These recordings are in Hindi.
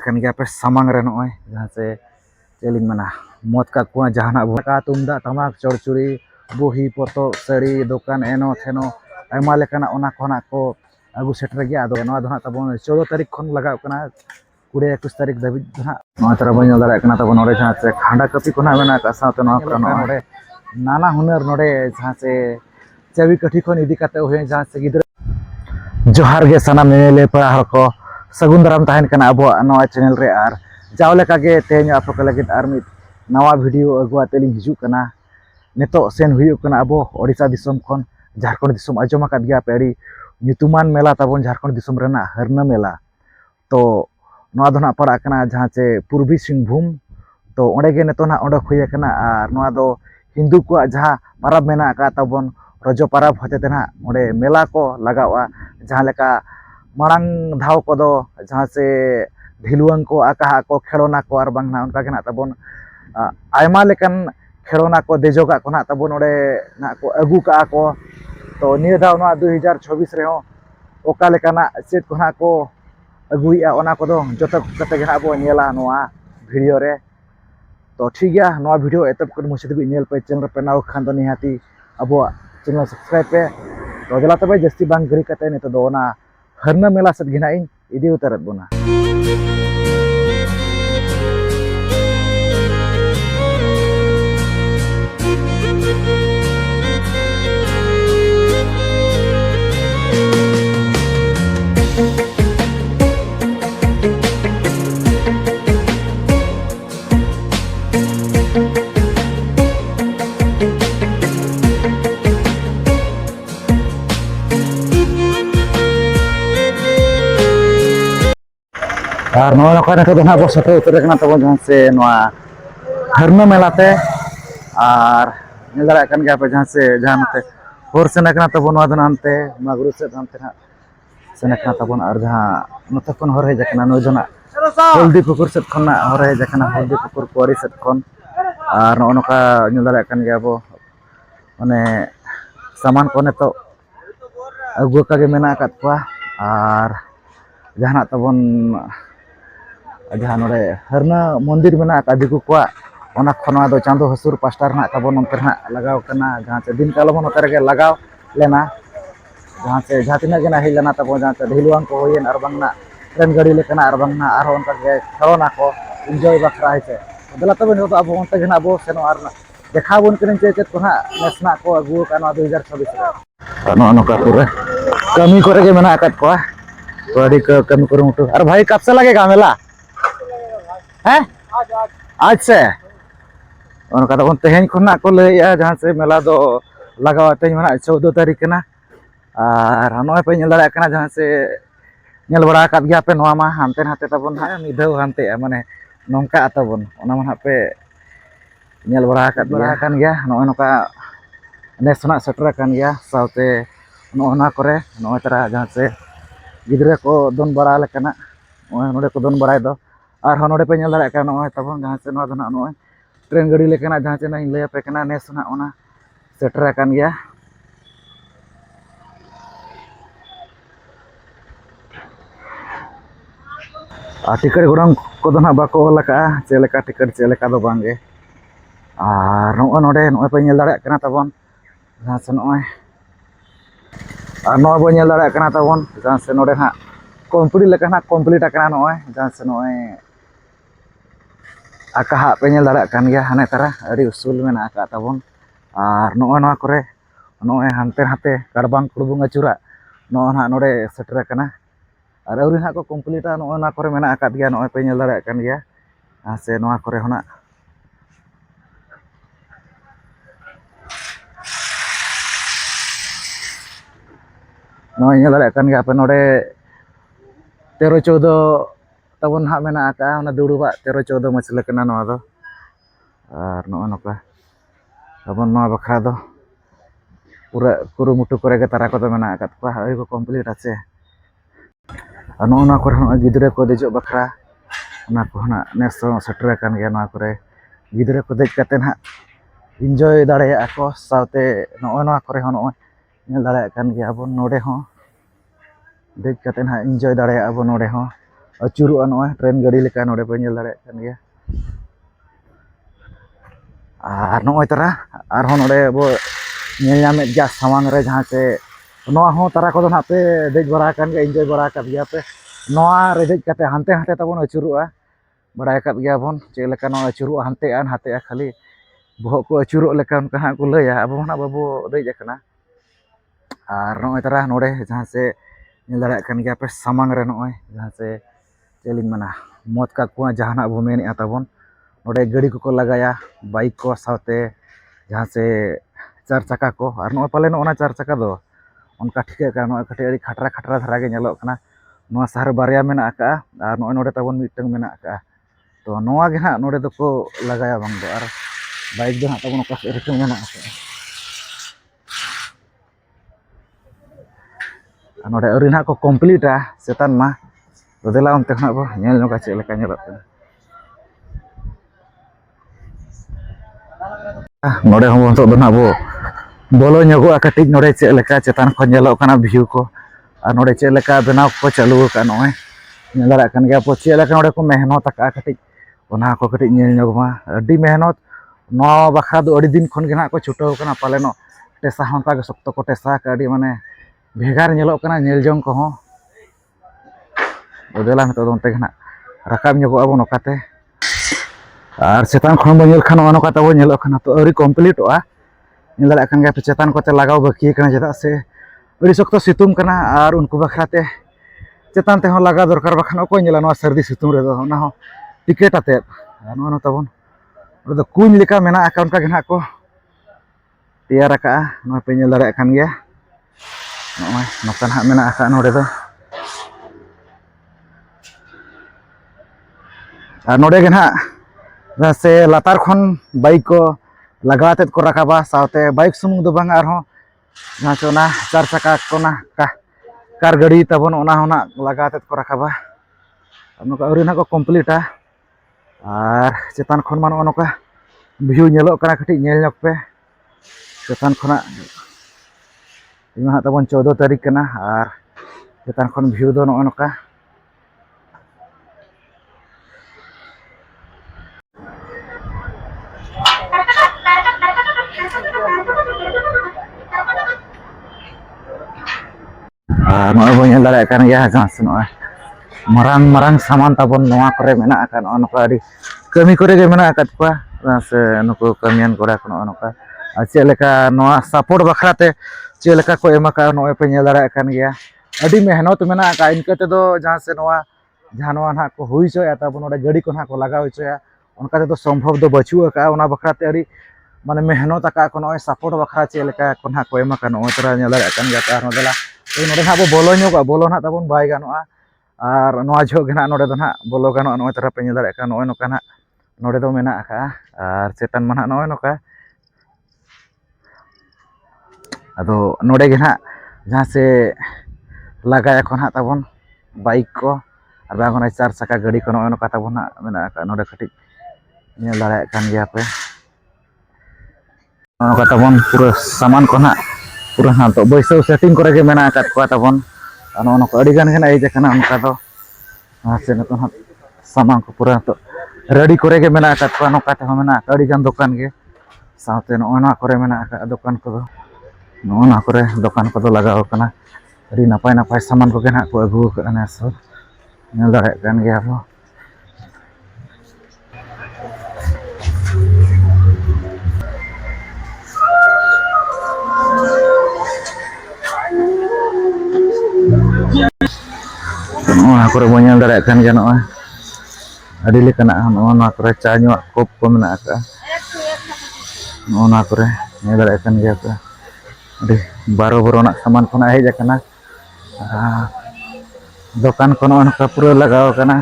kan gaya pe samang re noy jहाँ से चलिन मना मत का कुआ जहाना का तुमदा तमाक चौड़चुड़ी बुही पोतो सड़ी दुकान एनो थेनो आयमा लेकाना ओना कोना को आगु सेटर गया आदो नवा दो तबन 14 तारीख खन लगाव कना 20 21 तारीख धाबिज ना नवा तरह बन दाड़ा कना तबन नोडे जहाँ से खांडा कपी कोना मेना का साथ नवा करनो नोडे नाना हुनर नोडे जहाँ से चाबी कठी खन इदी काते होय जहाँ से गिदर जोहार गे सनाम नेले पड़ा हर को सगुन दाराम तहन कना अब नवा चैनल रे आर जावले कागे तेज आप लगे आर मिद नवा वीडियो अगुआ तेली हिजू कना नितो सेन हुयु कना अब ओडिशा दिसम खन झारखंड दिसम आजम आकाद गया पे अड़ी nyutuman मेला तबन झारखंड दिसम रेना हरना मेला तो नवा दो ना पड़ा कना जहाँ से पूर्वी सिंहभूम तो ओंडे गे नितो ना ओंडे हुय कना आर नवा दो हिंदू को जहाँ परब मेना का तबन रजो परब होते ना ओंडे मेला को लगावा जहाँ लेका मांग धाव को दो जहाँ से ढिलुआं को आका को खेलोना को और बांगना उनका के ना तबन आयमा लेकन खेलोना को देजोगा को ना तबन ओंडे ना को अगू का को तो निया दाव ना 2026 रे हो ओका लेकाना सेट को ना को अगुइया ओना को दो जतो कते के ना बो नेला नोआ वीडियो रे तो ठीक गया नोआ वीडियो एतब कर मुछे भी नेल पे चैनल पे नाव खान दो निहाती अब चैनल सब्सक्राइब पे तो जला तबे जस्ती बांग गरी कते ने तो दो ना हरना मेला सद गिना इन इदी उतरत बोना और नवा नका ने तो ना बो सते उतर कना तबन जहाँ से नवा हरना मेलाते और नेल दाड़ा कन गया पे जहाँ से जहाँ नते होर सेना कना तबन नवा दनानते मागुरु से हमते ना सेना कना तबन और जहाँ नते कोन होर हे जकना नो जना हल्दी पुकुर से खना होर हे जकना हल्दी पुकुर कोरी से खन और नवा नका नेल दाड़ा कन गया बो माने सामान को ने तो अगु का गे मेना कात को और जहाँ तबन जहाँ नोडे हरना मंदिर मेना का दिकु को ओना खनवा दो चांदो हसुर पास्टर ना तबन नंतर ना लगाव कना जहाँ से दिन कालम नतर के लगाव लेना जहाँ से जहाँ तिना गेना हेलना तबन जहाँ से ढिलुआं को होयन और बांगना ट्रेन गाड़ी लेकना और बांगना और उनका के खरोना को एंजॉय बखरा है से दला तबन तो अब उनते गेना अब सेनो और देखा बन करें चेत को ना नेसना को अगु का 2026 रे नो नो का पूरे कमी करे के मेना काट को बड़ी कमी करूँ तो अरे भाई कब से लगेगा मेला है आज से उनका तो तेहन खुना को लैया जहाँ से मेला दो लगाव तेज मना 14 तारीख ना और नॉय पे नेल दाड़ा कना जहाँ से नेल बड़ा काद गया पे नवा मा हानते नाते तबन हा मिधौ हानते माने नोंका तबन ओना मा पे नेल बड़ा काद गया नॉय नोका नेसना सेटर कान गया साउते नोना करे नॉय तरा जहाँ से गिद्रे को दोन बड़ा लेकना नोडे को दोन बड़ाई दो और नोडे पे नेल दाड़ा का नॉय तबन जहाँ से नवा दना नॉय ट्रेन गाड़ी लेकना जहाँ से नहीं ले पे कना नेसना ओना सेटर कान गया टिकट गुडंग को दो ना बाको लका चेलेका टिकट चेलेका दो बांगे और नोडे नोय पे नेल दाड़ा कना तबन जहाँ से नॉय और नॉय बो नेल दाड़ा कना तबन जहाँ से नोडे ना कंप्लीट लेकना कंप्लीट आकना नॉय जहाँ से नॉय आका हा पे नेल दाड़ा कान गया हाने तारा अड़ी उसूल मेना आका तबन और नॉय नवा करे नॉय हानते हाते कारबांग कुड़बुंग अचुरा नॉय ना नोडे सेटर कना और अउरी ना को कंप्लीट नॉय ना करे मेना आका गया नॉय पे नेल दाड़ा कान गया से नवा करे होना नॉय नेल दाड़ा कान गया पे नोडे 13 14 तबन हा मेना आका ओना दुड़ुबा 13 14 मछले कना नवा दो और नॉय नोका तबन नवा बखरा दो पूरा कुरुमुटु करे के तारा को दो मेना आका को हई को कंप्लीट आछे और नोना करे गिद्रे को देजो बखरा ओना को ना नेस सेटर कान गया नवा करे गिद्रे को देज कते ना एंजॉय दाड़े को साउते नॉय नवा करे नॉय नेल दाड़े कान गया अब नोडे हो देख कते ना एंजॉय दाड़े अब नोडे हो acuruan tren gadi lekan ode pe nyel darekan ge ar noy tara ar hon ode bo nyel nyamet ja samang re jahan se noa ho tara ko na pe dej bara kan ge enjoy bara kat ge pe noa re dej kate hante hante tabon acurua barai kat ge bon che lekan no acuru hante an hate khali bohok ko acuruk lekan ka ha ko laya abo na babu dej akana ar noy tara node jahan se nyel darekan ge pe samang re noy jahan se चलिन मना मत का कुआ जहाना बो मेन ताबन नोडे गाड़ी को लगाया बाइक को साथे जहाँ से चार चक्का को और नो पाले नो चार चक्का दो उनका ठीक है नो कटे खटरा खटरा धरा के नेलो कना नो शहर बारिया मेना का और नो नोडे ताबन मिटंग मेना का तो नोआ गे ना नोडे दो को लगाया बांग दो और बाइक दो ना ताबन का रिटंग मेना का नोडे अरिना को कंप्लीट सेतान मा तो देला उनते खना बो नेल नोका चे लेका नेलत नोडे हम तो दना बो बोलो ᱧᱚᱜᱚᱜ कटिज नोडे चे लेका चेतान खो नेलो कना व्यू को और नोडे चे लेका बनाव को चालू का नोय नेल दारा कन गया पो चे लेका नोडे को मेहनत का कटिज ओना को कटिज नेल ᱧᱚᱜमा अडी मेहनत नो बखरा दो अडी दिन खन गे ना को छुटो कना पाले नो टेसा हंका के सप्तो को टेसा का अडी माने भेगार नेलो कना नेल जंग को हो उदेला तो उनते ना राकाब ᱧᱚᱜᱚᱜ आबो नोकाते और चेतान खन बो नेल खान नोका तबो नेलो खाना तो अरी कंप्लीटोआ नेल दारा खान गे चेतान कोते लगाव बाकी कना जदा से अरी सख्त सितुम कना और उनको बखराते चेतान ते हो लगा दरकार बखान को नेला नो सर्दी सितुम रे दो ना हो टिकेट आते नो तबन तो कुñ लेका मेना अकाउंट का गना को तैयार का नो पे नेल दारा खान गे नोय नोका ना मेना का नोडे दो और नोडे गे ना से लातार खन बाइक को लगाते को रखाबा साथे बाइक सुमुंग दो बांग आर हो जहां से ना चार चक्का को ना का कार गाड़ी तबन ओना होना लगाते को रखाबा नोका अरिना को कंप्लीटा और चेतान खन मान नोका व्यू नेलो कना खटी नेल ᱧᱚᱜ पे चेतान खना इमा तबन 14 तारीख कना और चेतान खन व्यू दो नोका नोय बो नेल दारा कान गया जहां से नोय marang marang saman tabon noa करे मेना akan ओनका अडी कमी करे गे मेना आकत kwa से नुको कमियन कोड़ा कोन ओनका चे लेका नोआ सपोर्ट बखराते चे लेका को एमा का नोय पे नेल दारा कान गया अडी मेहनत मेना का इनके ते दो जहां से नोआ जहां नोआ ना को हुई छो या तबन ओडे गाड़ी को ना को लगाव छो या उनका ते तो संभव दो बचु का ओना बखराते अडी माने मेहनत का को नोय सपोर्ट बखरा चे लेका को ना को एमा का नोय तरा नेल दारा कान गया ता नोदला नोडे ना बो बोलो ᱧᱚᱜ बोलो ना तबन बाय गानोआ और नोआ झोग ना नोडे दो ना बोलो गानो नोय तरा पे नेल दारा का नोय नोका ना नोडे दो मेना का और चेतान मा नोय नोका अदो नोडे गे ना जहां से लगाया को ना तबन बाइक को और बागोना चार चक्का गाड़ी को नोय नोका तबन ना मेना का नोडे खटी नेल दारा कान गया पे नोका तबन पूरा सामान को ना पूरा ना तो बैसो सेटिंग करे गे मेना का तबन नो को अडी गान गना ए जखना उनका दो से नतो सामान को पूरा तो रेडी करे गे मेना का नोका ते मेना अडी गान दुकान गे साथे नोना करे मेना का दुकान को नोना करे दुकान को लगाव कना अडी नपाय नपाय सामान को गना को अगु कना सो नेल दारा कान गे आबो नोआ करे बो नेल दारा कान गे नोआ अडी लेकना नोना करे चा ᱧᱚᱜ कप को मेना का नोना करे नेल दारा कान गे का अडी बारो बारो ना सामान को ना हेज कना दुकान को नोना का पूरा लगाव कना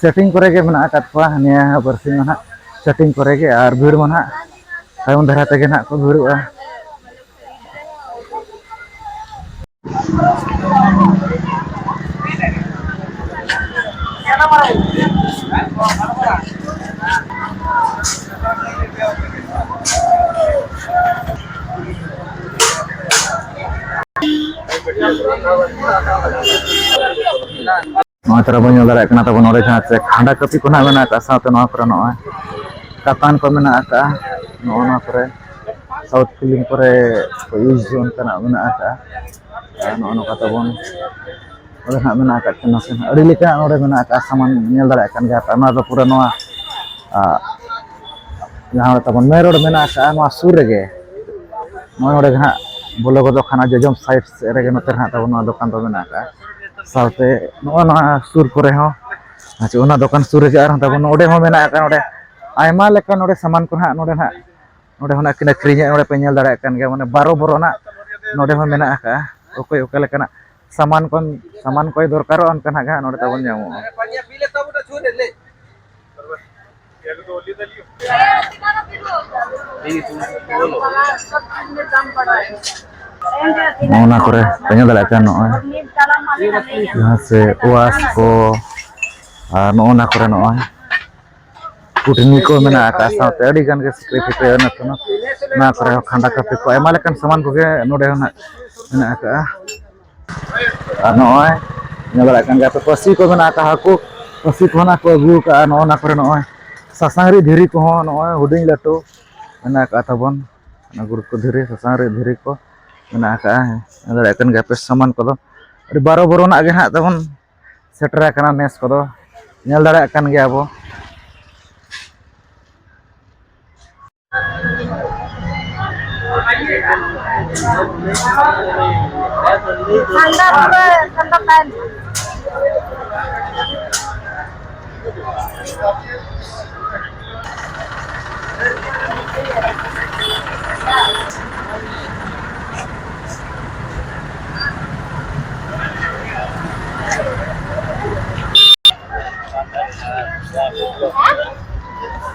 सेटिंग करे गे मेना का निया बरसिंग ना सेटिंग करे गे और भीड़ मना तायम धरा ते गे ना को भीड़ुआ ᱱᱚᱜᱼᱚᱭ ᱛᱚᱨᱟ ᱵᱚᱱ ᱧᱮᱞ ᱫᱟᱲᱮᱭᱟᱜ ᱠᱟᱱᱟ ᱛᱟᱵᱚᱱ ᱱᱚᱰᱮ ᱡᱟᱦᱟᱸ ᱪᱮ ᱠᱷᱟᱸᱰᱟ ᱠᱟᱹᱯᱤ ᱠᱚ ᱱᱟᱜ ᱢᱮᱱᱟᱜ ᱟᱠᱟᱫ ᱥᱟᱶᱛᱮ ᱱᱚᱣᱟ ᱠᱚᱨᱮ ᱱᱚᱜᱼᱚᱭ ᱠᱟᱛᱟᱱ ᱠᱚ ᱢᱮᱱᱟᱜ ᱟᱠᱟᱫᱼᱟ ᱱᱚᱣᱟ ᱠᱚᱨᱮ साउथ फिल्म करे यूज ऑनकाना मेना आका नो नो कता बोन ओरे ना मेना आका नसे अड़ी लेका ओरे मेना आका सामान नेल दाड़ा कान गया ना दो पूरा नोआ जहां तबन मे रोड मेना आका नोआ सुर रेगे नोआ ओरे हा बोलो गदो खाना जजम साइड रेगे नते हा तबन नोआ दुकान दो मेना आका साउते नोआ नोआ सुर करे हो अच्छा ओना दुकान सुर रेगे आर तबन ओडे हो मेना आका ओडे आयमा लेका नोडे सामान को हा नोडे हा नोडे होना किना क्रीज नोडे पे नेल दाड़ा कान गया माने 12 बरोना नोडे हो मेना आका ओके ओके लेकाना सामान कोई दरकार अनका ना गा नोडे तबन जामो ओना करे पेनेल दाड़ा कान नोय यहाँ से वास को नोना करे नोय कुटनी को मेना आका साथे अड़ी गान के सिक्रेट पे नथनो ना करे खांडा कापे को एमा लेकन सामान को गे नोडे होना मेना आका नोय नेला कान गा तो पसी को मेना आका हाकू पसी को ना को अगु का नोना करे नोय सासांगरी धीरी को हो नोय हुडिंग लटो मेना आका तबन ना गुरु को धीरे सासांगरी धीरी को मेना आका नेला कान गा पे सामान को दो अड़ी 12 बरोना गे हा तबन सेटरा काना नेस को दो नेल दाड़ा कान गे आबो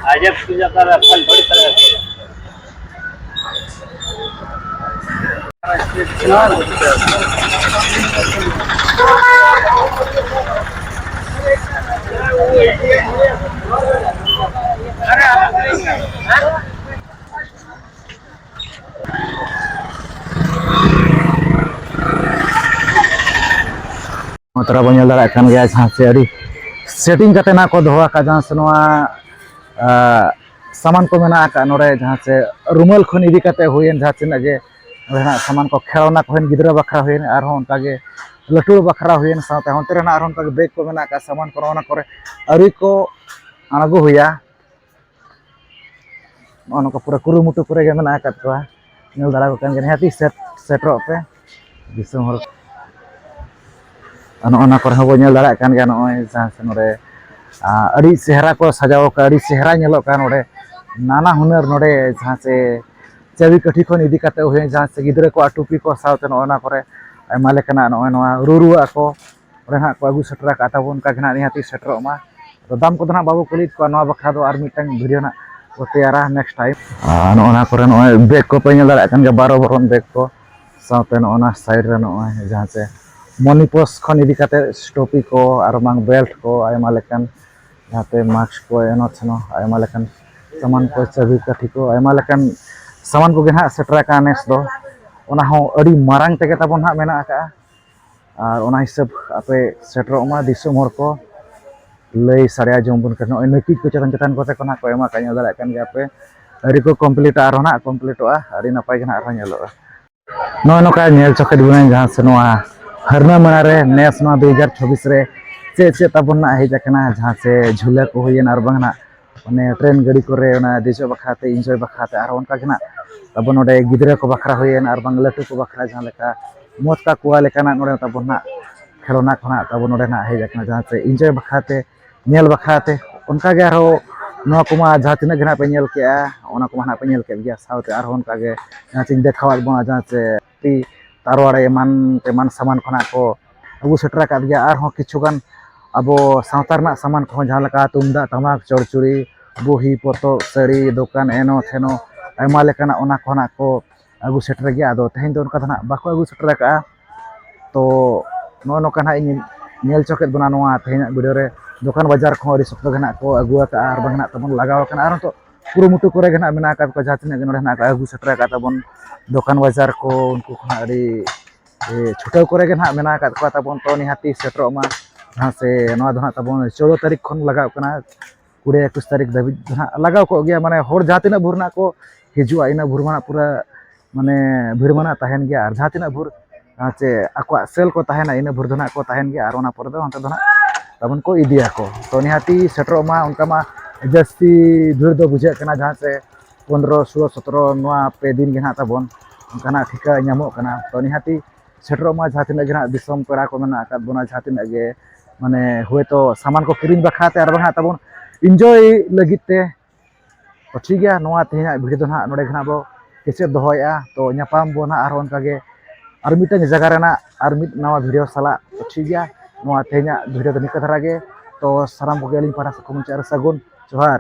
आज पूजा कर फल थोड़ी तरह तरा बन नेल दाड़ा कान गया जहां से अड़ी सेटिंग करते ना को दोहा का जहां से नोआ सामान को मेना आका नोरे जहां से रुमाल खन इदी करते हुएन जहां तिना जे रेना सामान को खेलना को हन गिदरा बखरा हुएन आर हो उनका गे लटू बखरा हुएन साथे होंते रेना आर उनका बैग को मेना आका सामान को ना करे अरी को अणगो हुया नोन को पूरा कुरुमुटु करे गे मेना आका तो नेल दाड़ा को कान गे हाती सेटरो पे दिसम हर नोना करे हो नेल दाड़ा कान गे नोय जहां से नोरे अड़ी सेहरा को सजाव का अड़ी सेहरा नेलो का नोडे नाना हुनर नोडे जहां से चाबी कठी खन इदी करते हुए जहां से गिदरे को टुपी को सावते नोना करे आयमा लेकना नोय नोआ रुरुआ को ओरे हा को आगु सेटरा का ताबोन का घना निहाती सेटरो मा तो दाम को दना बाबू कुलित को नोआ बखरा दो आर मिटन वीडियो ना को तैयारा नेक्स्ट टाइम नोना करे नोय बैग को पे नेल दाड़ा कान गे 12 बरन बैग को सावते नोना साइड रे नोय जहां से मणिपोस खन इदी करते टोपी को आर मांग बेल्ट को आयमा लेकन जाते मास्क को एनो छनो आयमा लेकन सामान को चाबी काठी को आयमा लेकन सामान को गेना सेटरा का नेस दो ओना हो अड़ी मारंग तेगे ताबोन हा मेना आका आर ओना हिसाब आपे सेटरो मा दिसुम हर को लई सारिया जमबन करनो नकी को चतन चतन कोते कोना को एमा काnya दाड़ा कान गे आपे अड़ी को कंप्लीट आर होना कंप्लीटोआ अड़ी नपाय गेना आर नेलोआ नो नोका नेल चोकेट बुन जहां से नोआ हरना मना रे नेस नो 2026 रे चे ताबोन ना हेज कना जहां से झूला को होयन आर बांगना माने ट्रेन गाड़ी करे ओना देजो बखाते एन्जॉय बखाते आर उनका गना ताबोन ओडे गिदरे को बखरा होयन आर बांग लटू को बखरा जहां लेका मोत का कुआ लेकाना नोडे ताबोन ना खेलना खना ताबोन ओडे ना हेज कना जहां से एन्जॉय बखाते नेल बखाते उनका गे आरो नो कुमा जहां तिना गना पे नेल केआ ओना कुमा ना पे नेल के गया साउते आर उनका गे जहां चिन देखावाल बोना जहां से ती तारवाड़े मान सामान खना को अबु सेटरा का गया आर हो किछुगान अबो सावतार सामान को जहां लका तुमदा तमाक चौड़चुड़ी बोही पतो साड़ी दुकान एनो थेनो आयमा लेकाना ओना खना को अगु सेटर गया आदो तेहन दो उनका धना बाको अगु सेटर का तो नो नो काना इन नेल चोकेट बना नोआ तेहन वीडियो रे दुकान बाजार को अड़ी सप्तो गना को अगुआ का आर बंगना तबन लगाव कना आर तो कुरुमुटु करे गना मेना का को जहां तिना गना ना का अगु सेटर का तबन दुकान बाजार को उनको खना अड़ी छुटाव करे गना मेना का को तबन तो निहाती सेटरो मा ᱡᱟᱦᱟᱸ ᱥᱮ ᱱᱚᱣᱟ ᱫᱚ ᱦᱟᱸᱜ ᱛᱟᱵᱚᱱ 14 ᱛᱟᱹᱨᱤᱠᱷ ᱠᱷᱚᱱ ᱞᱟᱜᱟᱣ ᱠᱟᱱᱟ 20 21 ᱛᱟᱹᱨᱤᱠᱷ ᱫᱷᱟᱹᱵᱤᱡ ᱫᱚ ᱦᱟᱸᱜ ᱞᱟᱜᱟᱣ ᱠᱚᱜ ᱜᱮᱭᱟ ᱢᱟᱱᱮ ᱦᱚᱲ ᱡᱟᱦᱟᱸ ᱛᱤᱱᱟᱹᱜ ᱵᱷᱳᱨ ᱱᱟᱜ ᱠᱚ ᱦᱤᱡᱩᱜᱼᱟ ᱤᱱᱟᱹ ᱵᱷᱳᱨ ᱢᱟ ᱯᱩᱨᱟᱹ ᱢᱟᱱᱮ ᱵᱷᱤᱲ ᱢᱟ ᱛᱟᱦᱮᱱ ᱜᱮᱭᱟ ᱟᱨ ᱡᱟᱦᱟᱸ ᱛᱤᱱᱟᱹᱜ ᱵᱷᱳᱨ ᱪᱮ ᱟᱠᱚᱣᱟᱜ ᱥᱮᱞ ko ᱛᱟᱦᱮᱱᱟ ᱤᱱᱟᱹ ᱵᱷᱳᱨ ᱫᱚ ᱱᱟᱜ ᱠᱚ ᱛᱟᱦᱮᱱ ᱜᱮᱭᱟ ᱟᱨ ᱚᱱᱟ ᱯᱚᱨᱮ ᱫᱚ ᱚᱱᱛᱮ ᱫᱚ ᱱᱟᱜ ᱛᱟᱵᱚᱱ ko ᱤᱫᱤᱭᱟᱠᱚ ᱛᱚ ᱱᱤᱦᱟᱹᱛᱤ ᱥᱮᱴᱮᱨᱚᱜ ᱢᱟ ᱚᱱᱠᱟ ᱢᱟ ᱡᱟᱹᱥᱛᱤ ᱵᱷᱤᱲ ᱫᱚ ᱵᱩᱡᱷᱟᱹᱜ ᱠᱟᱱᱟ ᱡᱟᱦᱟᱸ ᱥᱮ 15 16 17 ᱱᱚᱣᱟ ᱯᱮ ᱫᱤᱱ ᱜᱮ ᱱᱟᱜ ᱛᱟᱵᱚᱱ ᱚᱱᱠᱟᱱᱟᱜ ᱴᱷᱤᱠᱟᱹ ᱧᱟᱢᱚᱜ ᱠᱟᱱᱟ ᱛᱚ ᱱᱤᱦᱟᱹᱛᱤ ᱥᱮᱴᱮᱨᱚᱜ ᱢᱟ ᱡᱟᱦᱟᱸ ᱛᱤᱱᱟᱹᱜ ᱜᱮ ᱱᱟᱜ ᱫᱤᱥᱚᱢ ᱯᱮᱲᱟ ko ᱢᱮᱱᱟᱜ ᱟᱠᱟᱫ ᱵᱚᱱᱟ ᱡᱟᱦᱟᱸ ᱛᱤᱱᱟᱹᱜ ᱜᱮ ᱢᱟᱱᱮ ᱦᱚᱭᱛᱚ ᱥᱟᱢᱟᱱ ko ᱠᱤᱨᱤᱧ ᱵᱟᱠᱷᱨᱟ ᱛᱮ ᱟᱨ ᱵᱟᱝ ᱦᱟᱸᱜ ᱛᱟᱵᱚᱱ ᱤᱱᱡᱚᱭ ᱞᱟᱹᱜᱤᱫ ᱛᱮ ᱛᱚ ᱴᱷᱤᱠ ᱜᱮᱭᱟ ᱱᱚᱣᱟ ᱛᱮᱦᱮᱧᱟᱜ ᱵᱷᱤᱰᱤᱭᱳ ᱫᱚ ᱱᱟᱜ ᱱᱚᱰᱮ ᱜᱮ ᱱᱟᱜ ᱵᱚ ᱠᱮᱪᱮᱫ ᱫᱚᱦᱚᱭᱮᱜᱼᱟ ᱛᱚ ᱧᱟᱯᱟᱢ ᱵᱚ ᱱᱟᱜ ᱟᱨᱦᱚᱸ ᱚᱱᱠᱟᱜᱮ ᱟᱨ ᱢᱤᱫᱴᱟᱝ ᱡᱟᱭᱜᱟ ᱨᱮᱱᱟᱜ ᱟᱨ ᱢᱤᱫ ᱱᱟᱣᱟ ᱵᱷᱤᱰᱤᱭᱳ ᱥᱟᱞᱟᱜ ᱴᱷᱤक ᱜᱮᱭᱟ ᱱᱚᱣᱟ ᱛᱮᱦᱮᱧᱟᱜ ᱵᱷᱤᱰᱤᱭᱳ ᱫᱚ ᱱᱤᱝᱠᱟᱹ ᱫᱷᱟᱨᱟ ᱜᱮ ᱛᱚ ᱥᱟᱱᱟᱢ ᱠᱚᱜᱮ ᱟᱹᱞᱤᱧ ᱯᱟᱦᱴᱟ ᱥᱮᱫ ᱠᱷᱚᱱ ᱢᱩᱪᱟᱹᱫ ᱨᱮ ᱥᱟᱹᱜᱩᱱ ᱡᱚᱦᱟᱨ